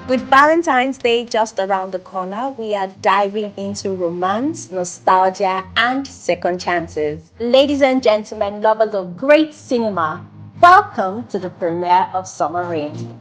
With Valentine's Day just around the corner, we are diving into romance, nostalgia, and second chances. Ladies and gentlemen, lovers of great cinema, welcome to the premiere of Summer Rain.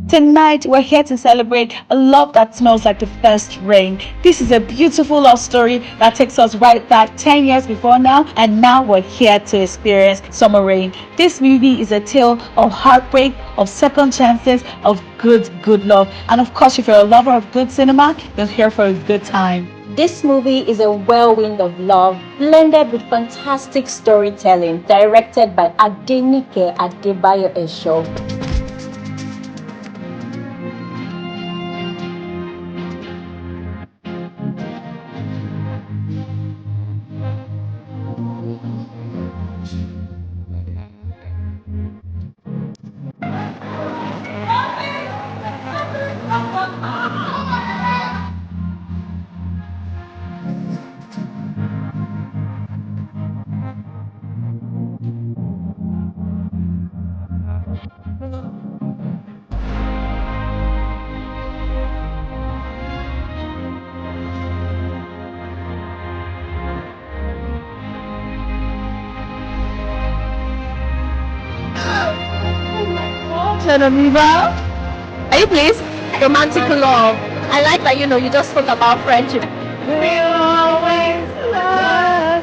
Tonight, we're here to celebrate a love that smells like the first rain. This is a beautiful love story that takes us right back 10 years before now, and now we're here to experience Summer Rain. This movie is a tale of heartbreak, of second chances, of good love. And of course, if you're a lover of good cinema, you're here for a good time. This movie is a whirlwind of love, blended with fantastic storytelling, directed by Adenike Adebayo Esho. Chanamiva? Are you pleased? Romantic love. I like that you just spoke about friendship. We'll always love.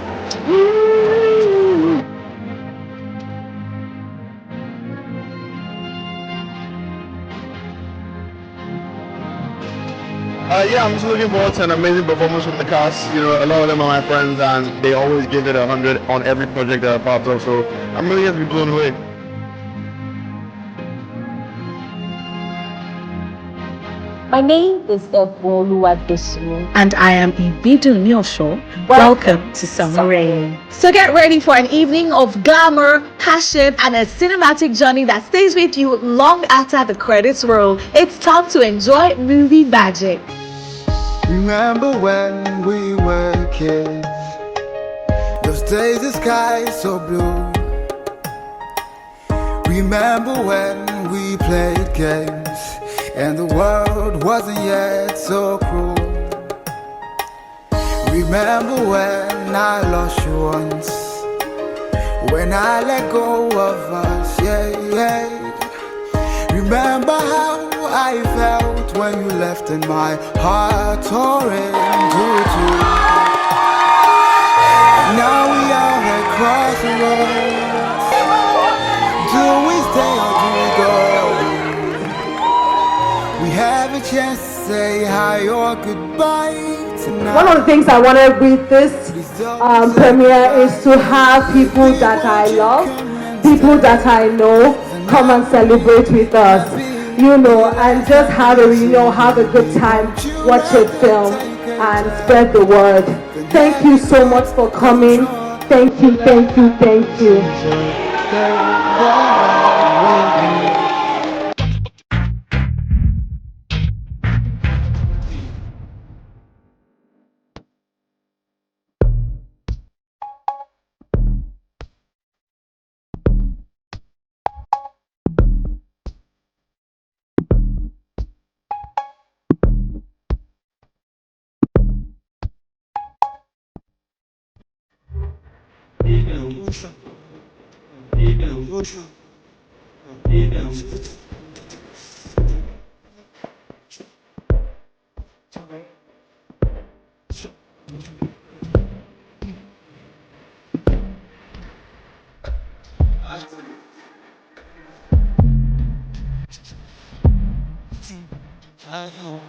Yeah, I'm just looking forward to an amazing performance from the cast. You know, a lot of them are my friends, and they always give it 100 on every project that I pops up. So I'm really going to be blown away. My name is Eboluwadosu. And I am Ibidu Nyosho. Welcome to Summer Rain. So get ready for an evening of glamour, passion, and a cinematic journey that stays with you long after the credits roll. It's time to enjoy movie magic. Remember when we were kids? Those days the sky so blue. Remember when we played games and the world wasn't yet so cruel. Remember when I lost you once, when I let go of us, yeah. Remember how I felt when you left and my heart tore into two. Now we are at crossroads. Do we stay or do we go? We have a chance to say hi or goodbye tonight. One of the things I wanted with this premiere is to have people that I love, people that I know, come and celebrate with us, and just have a have a good time, watch a film, and spread the word. Thank you so much for coming. Thank you. I know.